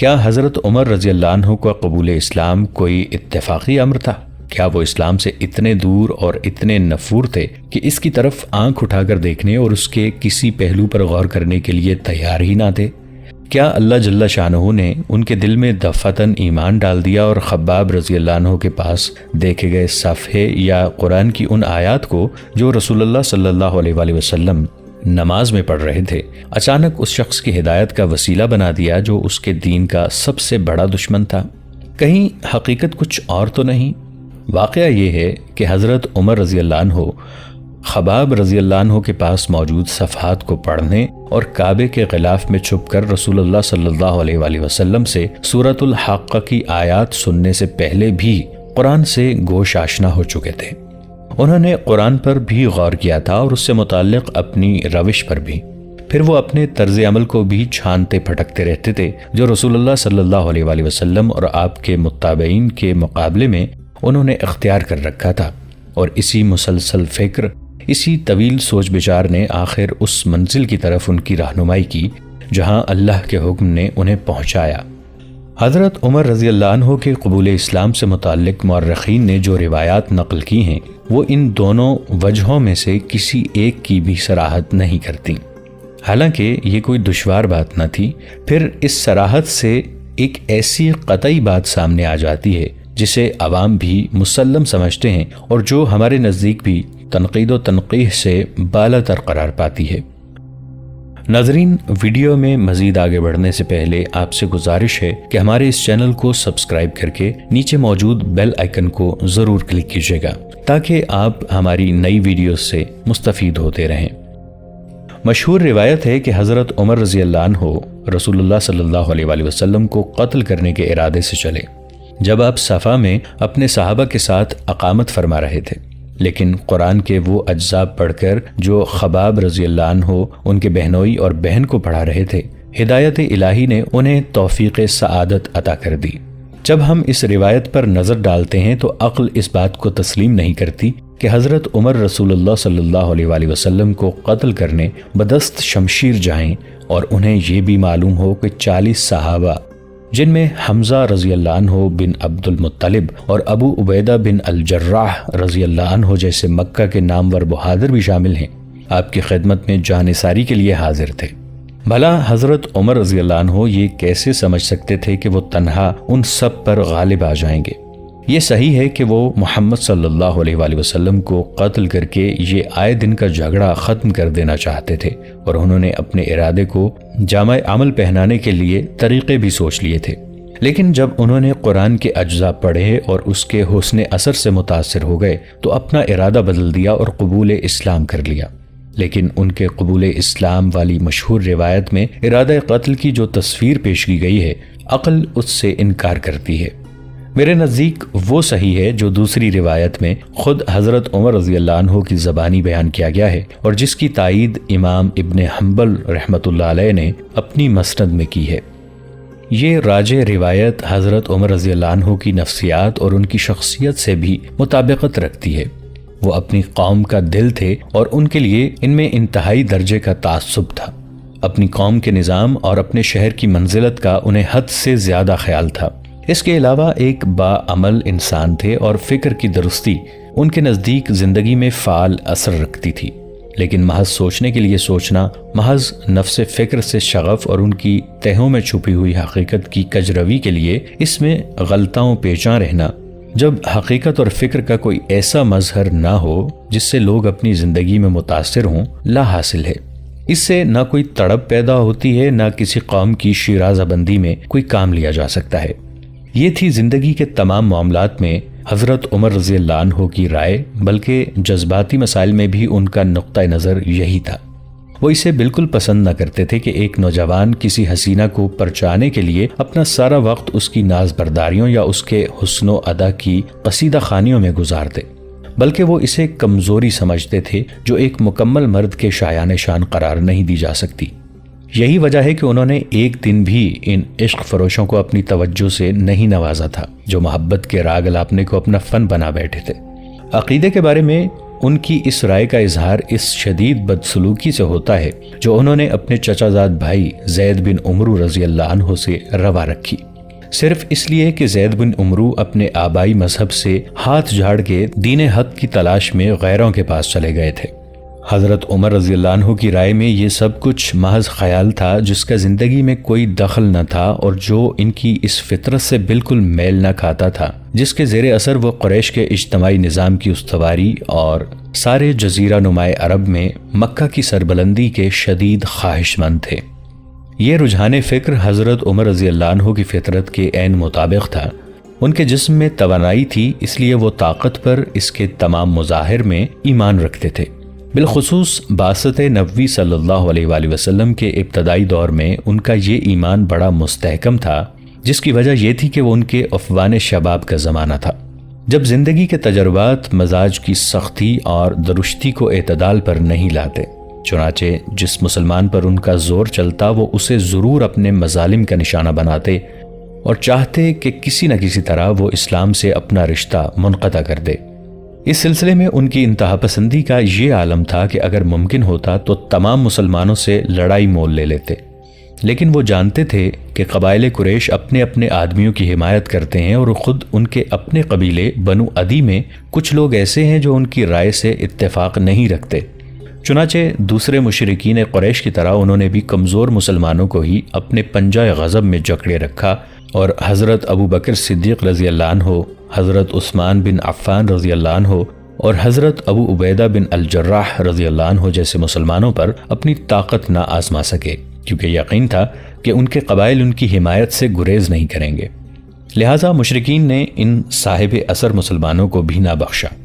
کیا حضرت عمر رضی اللہ عنہ کا قبول اسلام کوئی اتفاقی امر تھا؟ کیا وہ اسلام سے اتنے دور اور اتنے نفور تھے کہ اس کی طرف آنکھ اٹھا کر دیکھنے اور اس کے کسی پہلو پر غور کرنے کے لیے تیار ہی نہ تھے؟ کیا اللہ جل شانہ نے ان کے دل میں دفعتاً ایمان ڈال دیا اور خباب رضی اللہ عنہ کے پاس دیکھے گئے صفحے یا قرآن کی ان آیات کو جو رسول اللہ صلی اللہ علیہ وآلہ وسلم نماز میں پڑھ رہے تھے اچانک اس شخص کی ہدایت کا وسیلہ بنا دیا جو اس کے دین کا سب سے بڑا دشمن تھا؟ کہیں حقیقت کچھ اور تو نہیں؟ واقعہ یہ ہے کہ حضرت عمر رضی اللہ عنہ خباب رضی اللہ عنہ کے پاس موجود صفحات کو پڑھنے اور کعبے کے غلاف میں چھپ کر رسول اللہ صلی اللہ علیہ وآلہ وسلم سے سورۃ الحاقہ کی آیات سننے سے پہلے بھی قرآن سے گوش آشنا ہو چکے تھے۔ انہوں نے قرآن پر بھی غور کیا تھا اور اس سے متعلق اپنی روش پر بھی۔ پھر وہ اپنے طرز عمل کو بھی چھانتے پھٹکتے رہتے تھے جو رسول اللہ صلی اللہ علیہ وآلہ وسلم اور آپ کے متابعین کے مقابلے میں انہوں نے اختیار کر رکھا تھا، اور اسی مسلسل فکر، اسی طویل سوچ بچار نے آخر اس منزل کی طرف ان کی رہنمائی کی جہاں اللہ کے حکم نے انہیں پہنچایا۔ حضرت عمر رضی اللہ عنہ کے قبول اسلام سے متعلق مورخین نے جو روایات نقل کی ہیں وہ ان دونوں وجہوں میں سے کسی ایک کی بھی صراحت نہیں کرتی، حالانکہ یہ کوئی دشوار بات نہ تھی۔ پھر اس صراحت سے ایک ایسی قطعی بات سامنے آ جاتی ہے جسے عوام بھی مسلم سمجھتے ہیں اور جو ہمارے نزدیک بھی تنقید و تنقیح سے بالاتر قرار پاتی ہے۔ ناظرین، ویڈیو میں مزید آگے بڑھنے سے پہلے آپ سے گزارش ہے کہ ہمارے اس چینل کو سبسکرائب کر کے نیچے موجود بیل آئیکن کو ضرور کلک کیجیے گا تاکہ آپ ہماری نئی ویڈیوز سے مستفید ہوتے رہیں۔ مشہور روایت ہے کہ حضرت عمر رضی اللہ عنہ رسول اللہ صلی اللہ علیہ وآلہ وسلم کو قتل کرنے کے ارادے سے چلے جب آپ صفا میں اپنے صحابہ کے ساتھ اقامت فرما رہے تھے، لیکن قرآن کے وہ اجزاء پڑھ کر جو خباب رضی اللہ عنہ ان کے بہنوئی اور بہن کو پڑھا رہے تھے، ہدایت الہی نے انہیں توفیق سعادت عطا کر دی۔ جب ہم اس روایت پر نظر ڈالتے ہیں تو عقل اس بات کو تسلیم نہیں کرتی کہ حضرت عمر رسول اللہ صلی اللہ علیہ وآلہ وسلم کو قتل کرنے بدست شمشیر جائیں اور انہیں یہ بھی معلوم ہو کہ 40 صحابہ جن میں حمزہ رضی اللہ عنہ بن عبد المطلب اور ابو عبیدہ بن الجراح رضی اللہ عنہ جیسے مکہ کے نامور بہادر بھی شامل ہیں، آپ کی خدمت میں جانثاری کے لیے حاضر تھے۔ بھلا حضرت عمر رضی اللہ عنہ یہ کیسے سمجھ سکتے تھے کہ وہ تنہا ان سب پر غالب آ جائیں گے؟ یہ صحیح ہے کہ وہ محمد صلی اللہ علیہ وآلہ وسلم کو قتل کر کے یہ آئے دن کا جھگڑا ختم کر دینا چاہتے تھے، اور انہوں نے اپنے ارادے کو جامع عمل پہنانے کے لیے طریقے بھی سوچ لیے تھے۔ لیکن جب انہوں نے قرآن کے اجزاء پڑھے اور اس کے حسن اثر سے متاثر ہو گئے تو اپنا ارادہ بدل دیا اور قبول اسلام کر لیا۔ لیکن ان کے قبول اسلام والی مشہور روایت میں ارادہ قتل کی جو تصویر پیش کی گئی ہے، عقل اس سے انکار کرتی ہے۔ میرے نزدیک وہ صحیح ہے جو دوسری روایت میں خود حضرت عمر رضی اللہ عنہ کی زبانی بیان کیا گیا ہے اور جس کی تائید امام ابن حنبل رحمۃ اللہ علیہ نے اپنی مسند میں کی ہے۔ یہ راجع روایت حضرت عمر رضی اللہ عنہ کی نفسیات اور ان کی شخصیت سے بھی مطابقت رکھتی ہے۔ وہ اپنی قوم کا دل تھے اور ان کے لیے ان میں انتہائی درجے کا تعصب تھا۔ اپنی قوم کے نظام اور اپنے شہر کی منزلت کا انہیں حد سے زیادہ خیال تھا۔ اس کے علاوہ ایک باعمل انسان تھے اور فکر کی درستی ان کے نزدیک زندگی میں فعال اثر رکھتی تھی، لیکن محض سوچنے کے لیے سوچنا، محض نفس فکر سے شغف اور ان کی تہوں میں چھپی ہوئی حقیقت کی کجروی کے لیے اس میں غلطاؤں پیچاں رہنا، جب حقیقت اور فکر کا کوئی ایسا مظہر نہ ہو جس سے لوگ اپنی زندگی میں متاثر ہوں، لا حاصل ہے۔ اس سے نہ کوئی تڑپ پیدا ہوتی ہے، نہ کسی قوم کی شیرازہ بندی میں کوئی کام لیا جا سکتا ہے۔ یہ تھی زندگی کے تمام معاملات میں حضرت عمر رضی اللہ عنہ کی رائے، بلکہ جذباتی مسائل میں بھی ان کا نقطہ نظر یہی تھا۔ وہ اسے بالکل پسند نہ کرتے تھے کہ ایک نوجوان کسی حسینہ کو پرچانے کے لیے اپنا سارا وقت اس کی ناز برداریوں یا اس کے حسن و ادا کی قصیدہ خوانیوں میں گزار دے، بلکہ وہ اسے کمزوری سمجھتے تھے جو ایک مکمل مرد کے شایان شان قرار نہیں دی جا سکتی۔ یہی وجہ ہے کہ انہوں نے ایک دن بھی ان عشق فروشوں کو اپنی توجہ سے نہیں نوازا تھا جو محبت کے راگ الاپنے کو اپنا فن بنا بیٹھے تھے۔ عقیدے کے بارے میں ان کی اس رائے کا اظہار اس شدید بدسلوکی سے ہوتا ہے جو انہوں نے اپنے چچا زاد بھائی زید بن عمرو رضی اللہ عنہ سے روا رکھی، صرف اس لیے کہ زید بن عمرو اپنے آبائی مذہب سے ہاتھ جھاڑ کے دین حق کی تلاش میں غیروں کے پاس چلے گئے تھے۔ حضرت عمر رضی اللہ عنہ کی رائے میں یہ سب کچھ محض خیال تھا جس کا زندگی میں کوئی دخل نہ تھا اور جو ان کی اس فطرت سے بالکل میل نہ کھاتا تھا، جس کے زیر اثر وہ قریش کے اجتماعی نظام کی استواری اور سارے جزیرہ نمائے عرب میں مکہ کی سربلندی کے شدید خواہش مند تھے۔ یہ رجحان فکر حضرت عمر رضی اللہ عنہ کی فطرت کے عین مطابق تھا۔ ان کے جسم میں توانائی تھی، اس لیے وہ طاقت پر اس کے تمام مظاہر میں ایمان رکھتے تھے۔ بالخصوص بعثت نبوی صلی اللہ علیہ وآلہ وسلم کے ابتدائی دور میں ان کا یہ ایمان بڑا مستحکم تھا، جس کی وجہ یہ تھی کہ وہ ان کے افوان شباب کا زمانہ تھا، جب زندگی کے تجربات مزاج کی سختی اور درشتی کو اعتدال پر نہیں لاتے۔ چنانچہ جس مسلمان پر ان کا زور چلتا وہ اسے ضرور اپنے مظالم کا نشانہ بناتے اور چاہتے کہ کسی نہ کسی طرح وہ اسلام سے اپنا رشتہ منقطع کر دے۔ اس سلسلے میں ان کی انتہا پسندی کا یہ عالم تھا کہ اگر ممکن ہوتا تو تمام مسلمانوں سے لڑائی مول لے لیتے، لیکن وہ جانتے تھے کہ قبائل قریش اپنے اپنے آدمیوں کی حمایت کرتے ہیں اور خود ان کے اپنے قبیلے بنو عدی میں کچھ لوگ ایسے ہیں جو ان کی رائے سے اتفاق نہیں رکھتے۔ چنانچہ دوسرے مشرکین قریش کی طرح انہوں نے بھی کمزور مسلمانوں کو ہی اپنے پنجہ غضب میں جکڑے رکھا اور حضرت ابو بکر صدیق رضی اللہ عنہ، حضرت عثمان بن عفان رضی اللہ عنہ اور حضرت ابو عبیدہ بن الجراح رضی اللہ عنہ جیسے مسلمانوں پر اپنی طاقت نہ آزما سکے، کیونکہ یقین تھا کہ ان کے قبائل ان کی حمایت سے گریز نہیں کریں گے۔ لہٰذا مشرکین نے ان صاحب اثر مسلمانوں کو بھی نہ بخشا،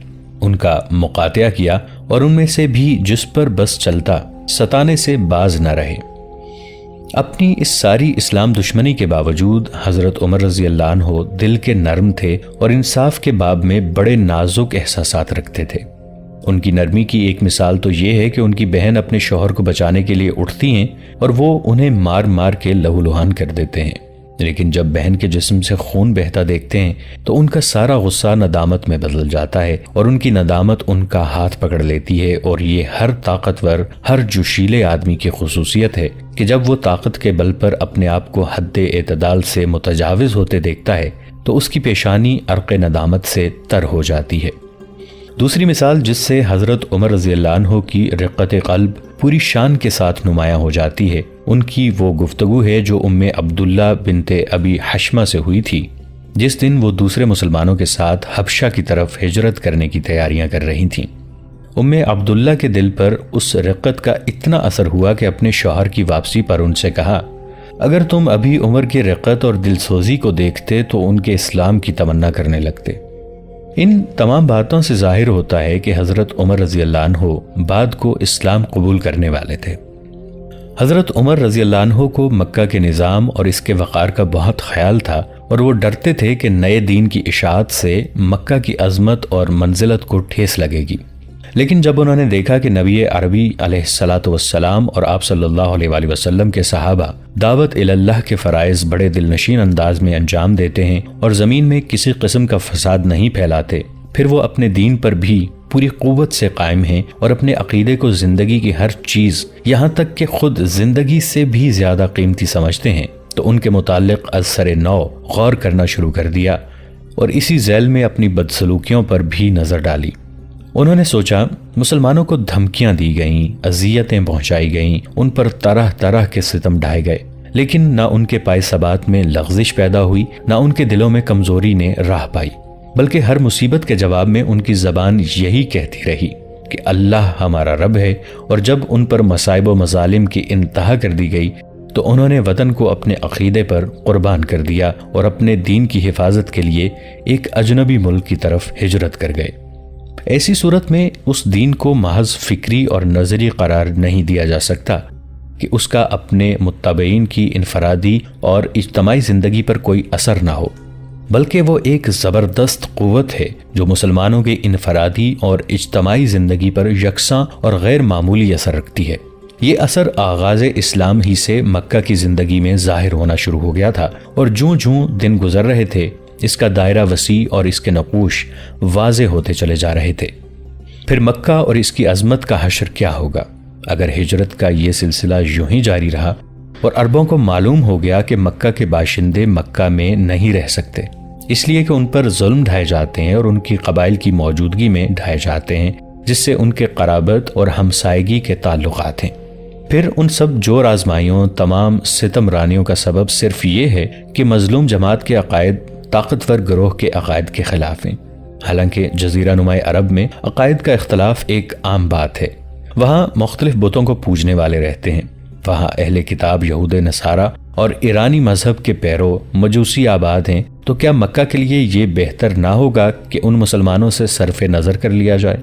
ان کا مقاطعہ کیا اور ان میں سے بھی جس پر بس چلتا ستانے سے باز نہ رہے۔ اپنی اس ساری اسلام دشمنی کے باوجود حضرت عمر رضی اللہ عنہ دل کے نرم تھے اور انصاف کے باب میں بڑے نازک احساسات رکھتے تھے۔ ان کی نرمی کی ایک مثال تو یہ ہے کہ ان کی بہن اپنے شوہر کو بچانے کے لیے اٹھتی ہیں اور وہ انہیں مار مار کے لہو لہان کر دیتے ہیں، لیکن جب بہن کے جسم سے خون بہتا دیکھتے ہیں تو ان کا سارا غصہ ندامت میں بدل جاتا ہے اور ان کی ندامت ان کا ہاتھ پکڑ لیتی ہے۔ اور یہ ہر طاقتور، ہر جوشیلے آدمی کی خصوصیت ہے کہ جب وہ طاقت کے بل پر اپنے آپ کو حد اعتدال سے متجاوز ہوتے دیکھتا ہے تو اس کی پیشانی عرق ندامت سے تر ہو جاتی ہے۔ دوسری مثال جس سے حضرت عمر رضی اللہ عنہ کی رقت قلب پوری شان کے ساتھ نمایاں ہو جاتی ہے، ان کی وہ گفتگو ہے جو ام عبداللہ بنت ابی حشمہ سے ہوئی تھی، جس دن وہ دوسرے مسلمانوں کے ساتھ حبشہ کی طرف ہجرت کرنے کی تیاریاں کر رہی تھیں۔ ام عبداللہ کے دل پر اس رقت کا اتنا اثر ہوا کہ اپنے شوہر کی واپسی پر ان سے کہا، اگر تم ابھی عمر کی رقت اور دل سوزی کو دیکھتے تو ان کے اسلام کی تمنا کرنے لگتے۔ ان تمام باتوں سے ظاہر ہوتا ہے کہ حضرت عمر رضی اللہ عنہ بعد کو اسلام قبول کرنے والے تھے۔ حضرت عمر رضی اللہ عنہ کو مکہ کے نظام اور اس کے وقار کا بہت خیال تھا اور وہ ڈرتے تھے کہ نئے دین کی اشاعت سے مکہ کی عظمت اور منزلت کو ٹھیس لگے گی، لیکن جب انہوں نے دیکھا کہ نبی عربی علیہ الصلاۃ والسلام اور آپ صلی اللہ علیہ وآلہ وسلم کے صحابہ دعوت اللہ کے فرائض بڑے دل نشین انداز میں انجام دیتے ہیں اور زمین میں کسی قسم کا فساد نہیں پھیلاتے، پھر وہ اپنے دین پر بھی پوری قوت سے قائم ہیں اور اپنے عقیدے کو زندگی کی ہر چیز یہاں تک کہ خود زندگی سے بھی زیادہ قیمتی سمجھتے ہیں، تو ان کے متعلق از سر نو غور کرنا شروع کر دیا اور اسی ذیل میں اپنی بدسلوکیوں پر بھی نظر ڈالی۔ انہوں نے سوچا مسلمانوں کو دھمکیاں دی گئیں، اذیتیں پہنچائی گئیں، ان پر طرح طرح کے ستم ڈھائے گئے، لیکن نہ ان کے پائے ثبات میں لغزش پیدا ہوئی، نہ ان کے دلوں میں کمزوری نے راہ پائی، بلکہ ہر مصیبت کے جواب میں ان کی زبان یہی کہتی رہی کہ اللہ ہمارا رب ہے۔ اور جب ان پر مصائب و مظالم کی انتہا کر دی گئی تو انہوں نے وطن کو اپنے عقیدے پر قربان کر دیا اور اپنے دین کی حفاظت کے لیے ایک اجنبی ملک کی طرف ہجرت کر گئے۔ ایسی صورت میں اس دین کو محض فکری اور نظری قرار نہیں دیا جا سکتا کہ اس کا اپنے متبعین کی انفرادی اور اجتماعی زندگی پر کوئی اثر نہ ہو، بلکہ وہ ایک زبردست قوت ہے جو مسلمانوں کے انفرادی اور اجتماعی زندگی پر یکساں اور غیر معمولی اثر رکھتی ہے۔ یہ اثر آغاز اسلام ہی سے مکہ کی زندگی میں ظاہر ہونا شروع ہو گیا تھا، اور جوں جوں دن گزر رہے تھے اس کا دائرہ وسیع اور اس کے نقوش واضح ہوتے چلے جا رہے تھے۔ پھر مکہ اور اس کی عظمت کا حشر کیا ہوگا اگر ہجرت کا یہ سلسلہ یوں ہی جاری رہا اور عربوں کو معلوم ہو گیا کہ مکہ کے باشندے مکہ میں نہیں رہ سکتے، اس لیے کہ ان پر ظلم ڈھائے جاتے ہیں اور ان کی قبائل کی موجودگی میں ڈھائے جاتے ہیں، جس سے ان کے قرابت اور ہمسائیگی کے تعلقات ہیں۔ پھر ان سب جور آزمائیوں، تمام ستم رانیوں کا سبب صرف یہ ہے کہ مظلوم جماعت کے عقائد طاقتور گروہ کے عقائد کے خلاف ہیں۔ حالانکہ جزیرہ نماء عرب میں عقائد کا اختلاف ایک عام بات ہے۔ وہاں مختلف بتوں کو پوجنے والے رہتے ہیں، وہاں اہل کتاب یہود نصارہ اور ایرانی مذہب کے پیرو مجوسی آباد ہیں، تو کیا مکہ کے لیے یہ بہتر نہ ہوگا کہ ان مسلمانوں سے صرف نظر کر لیا جائے؟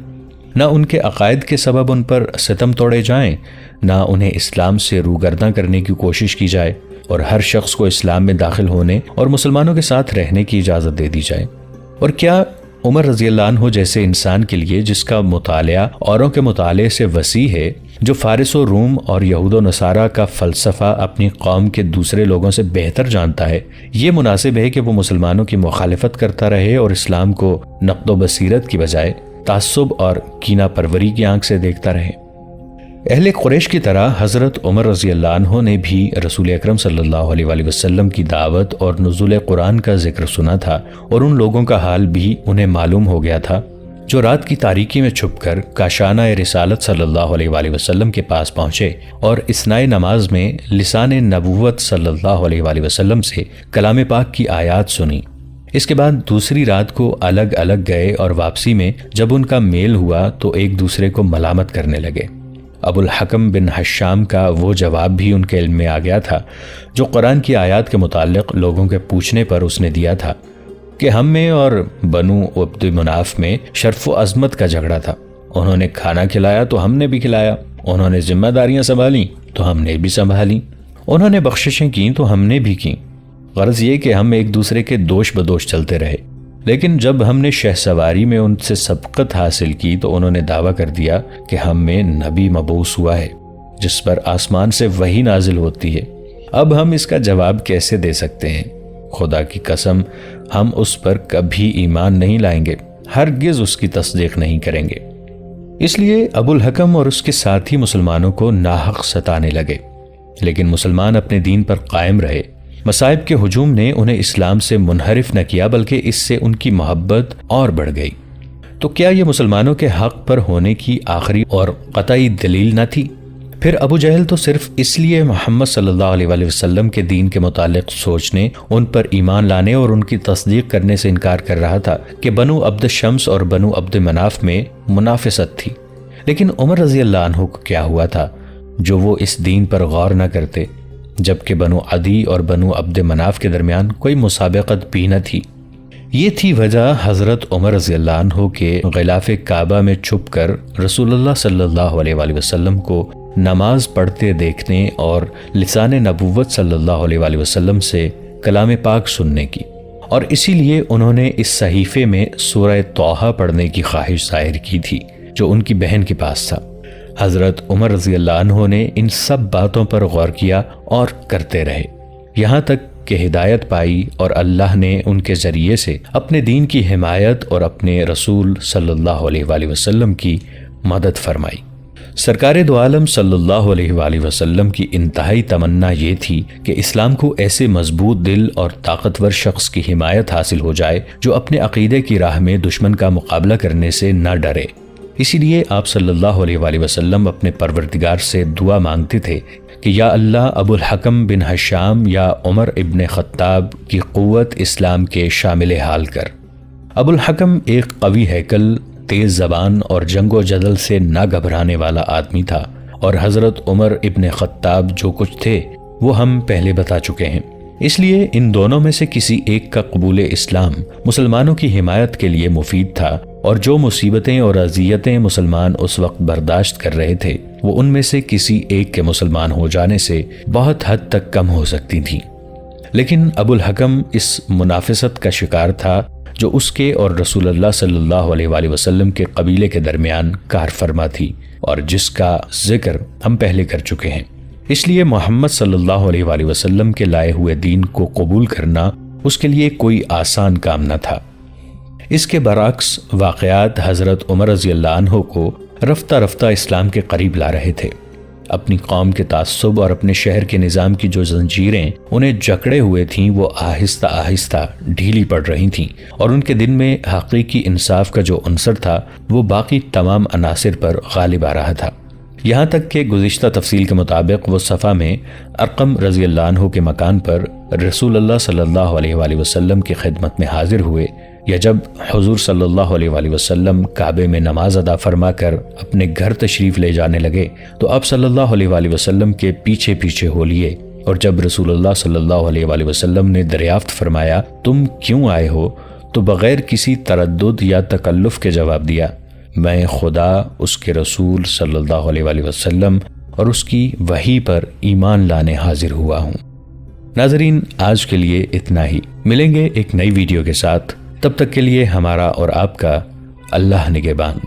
نہ ان کے عقائد کے سبب ان پر ستم توڑے جائیں، نہ انہیں اسلام سے روگرداں کرنے کی کوشش کی جائے، اور ہر شخص کو اسلام میں داخل ہونے اور مسلمانوں کے ساتھ رہنے کی اجازت دے دی جائے۔ اور کیا عمر رضی اللہ عنہ جیسے انسان کے لیے، جس کا مطالعہ اوروں کے مطالعے سے وسیع ہے، جو فارس و روم اور یہود و نصارہ کا فلسفہ اپنی قوم کے دوسرے لوگوں سے بہتر جانتا ہے، یہ مناسب ہے کہ وہ مسلمانوں کی مخالفت کرتا رہے اور اسلام کو نقد و بصیرت کی بجائے تعصب اور کینہ پروری کی آنکھ سے دیکھتا رہے؟ اہل قریش کی طرح حضرت عمر رضی اللہ عنہ نے بھی رسول اکرم صلی اللہ علیہ وآلہ وسلم کی دعوت اور نزول قرآن کا ذکر سنا تھا، اور ان لوگوں کا حال بھی انہیں معلوم ہو گیا تھا جو رات کی تاریکی میں چھپ کر کاشانہ رسالت صلی اللہ علیہ وآلہ وسلم کے پاس پہنچے اور اثناء نماز میں لسان نبوت صلی اللہ علیہ وآلہ وسلم سے کلام پاک کی آیات سنی۔ اس کے بعد دوسری رات کو الگ الگ گئے اور واپسی میں جب ان کا میل ہوا تو ایک دوسرے کو ملامت کرنے لگے۔ ابو الحکم بن حشام کا وہ جواب بھی ان کے علم میں آ گیا تھا جو قرآن کی آیات کے متعلق لوگوں کے پوچھنے پر اس نے دیا تھا کہ ہم میں اور بنو عبد مناف میں شرف و عظمت کا جھگڑا تھا، انہوں نے کھانا کھلایا تو ہم نے بھی کھلایا، انہوں نے ذمہ داریاں سنبھالیں تو ہم نے بھی سنبھالیں، انہوں نے بخششیں کیں تو ہم نے بھی کیں۔ غرض یہ کہ ہم ایک دوسرے کے دوش بدوش چلتے رہے، لیکن جب ہم نے شہ سواری میں ان سے سبقت حاصل کی تو انہوں نے دعویٰ کر دیا کہ ہم میں نبی مبعوث ہوا ہے جس پر آسمان سے وحی نازل ہوتی ہے۔ اب ہم اس کا جواب کیسے دے سکتے ہیں؟ خدا کی قسم ہم اس پر کبھی ایمان نہیں لائیں گے، ہرگز اس کی تصدیق نہیں کریں گے۔ اس لیے ابو الحکم اور اس کے ساتھی مسلمانوں کو ناحق ستانے لگے، لیکن مسلمان اپنے دین پر قائم رہے۔ مصائب کے ہجوم نے انہیں اسلام سے منحرف نہ کیا بلکہ اس سے ان کی محبت اور بڑھ گئی۔ تو کیا یہ مسلمانوں کے حق پر ہونے کی آخری اور قطعی دلیل نہ تھی؟ پھر ابو جہل تو صرف اس لیے محمد صلی اللہ علیہ وآلہ وسلم کے دین کے متعلق سوچنے، ان پر ایمان لانے اور ان کی تصدیق کرنے سے انکار کر رہا تھا کہ بنو عبد شمس اور بنو عبد مناف میں منافست تھی۔ لیکن عمر رضی اللہ عنہ کو کیا ہوا تھا جو وہ اس دین پر غور نہ کرتے، جبکہ بنو عدی اور بنو عبد مناف کے درمیان کوئی مسابقت بھی نہ تھی؟ یہ تھی وجہ حضرت عمر رضی اللہ عنہ کے غلاف کعبہ میں چھپ کر رسول اللہ صلی اللہ علیہ وآلہ وسلم کو نماز پڑھتے دیکھنے اور لسان نبوت صلی اللہ علیہ وآلہ وسلم سے کلام پاک سننے کی، اور اسی لیے انہوں نے اس صحیفے میں سورہ طٰہٰ پڑھنے کی خواہش ظاہر کی تھی جو ان کی بہن کے پاس تھا۔ حضرت عمر رضی اللہ عنہ نے ان سب باتوں پر غور کیا اور کرتے رہے، یہاں تک کہ ہدایت پائی اور اللہ نے ان کے ذریعے سے اپنے دین کی حمایت اور اپنے رسول صلی اللہ علیہ وآلہ وسلم کی مدد فرمائی۔ سرکار دو عالم صلی اللہ علیہ وآلہ وسلم کی انتہائی تمنا یہ تھی کہ اسلام کو ایسے مضبوط دل اور طاقتور شخص کی حمایت حاصل ہو جائے جو اپنے عقیدے کی راہ میں دشمن کا مقابلہ کرنے سے نہ ڈرے۔ اسی لیے آپ صلی اللہ علیہ وآلہ وسلم اپنے پروردگار سے دعا مانگتے تھے کہ یا اللہ ابو الحکم بن حشام یا عمر ابن خطاب کی قوت اسلام کے شامل حال کر۔ ابو الحکم ایک قوی ہیکل، تیز زبان اور جنگ و جدل سے نہ گھبرانے والا آدمی تھا، اور حضرت عمر ابن خطاب جو کچھ تھے وہ ہم پہلے بتا چکے ہیں۔ اس لیے ان دونوں میں سے کسی ایک کا قبول اسلام مسلمانوں کی حمایت کے لیے مفید تھا، اور جو مصیبتیں اور اذیتیں مسلمان اس وقت برداشت کر رہے تھے وہ ان میں سے کسی ایک کے مسلمان ہو جانے سے بہت حد تک کم ہو سکتی تھیں۔ لیکن ابو الحکم اس منافست کا شکار تھا جو اس کے اور رسول اللہ صلی اللہ علیہ وآلہ وسلم کے قبیلے کے درمیان کار فرما تھی، اور جس کا ذکر ہم پہلے کر چکے ہیں۔ اس لیے محمد صلی اللہ علیہ وآلہ وسلم کے لائے ہوئے دین کو قبول کرنا اس کے لیے کوئی آسان کام نہ تھا۔ اس کے برعکس واقعات حضرت عمر رضی اللہ عنہ کو رفتہ رفتہ اسلام کے قریب لا رہے تھے۔ اپنی قوم کے تعصب اور اپنے شہر کے نظام کی جو زنجیریں انہیں جکڑے ہوئے تھیں وہ آہستہ آہستہ ڈھیلی پڑ رہی تھیں، اور ان کے دل میں حقیقی انصاف کا جو عنصر تھا وہ باقی تمام عناصر پر غالب آ رہا تھا۔ یہاں تک کہ گزشتہ تفصیل کے مطابق وہ صفا میں ارقم رضی اللہ عنہ کے مکان پر رسول اللہ صلی اللہ علیہ وآلہ وسلم کی خدمت میں حاضر ہوئے، یا جب حضور صلی اللہ علیہ وآلہ وسلم کعبے میں نماز ادا فرما کر اپنے گھر تشریف لے جانے لگے تو آپ صلی اللہ علیہ وآلہ وسلم کے پیچھے پیچھے ہو لیے، اور جب رسول اللہ صلی اللہ علیہ وآلہ وسلم نے دریافت فرمایا تم کیوں آئے ہو، تو بغیر کسی تردد یا تکلف کے جواب دیا، میں خدا، اس کے رسول صلی اللہ علیہ وآلہ وسلم اور اس کی وحی پر ایمان لانے حاضر ہوا ہوں۔ ناظرین، آج کے لیے اتنا ہی، ملیں گے ایک نئی ویڈیو کے ساتھ، تب تک کے لیے ہمارا اور آپ کا اللہ نگہبان۔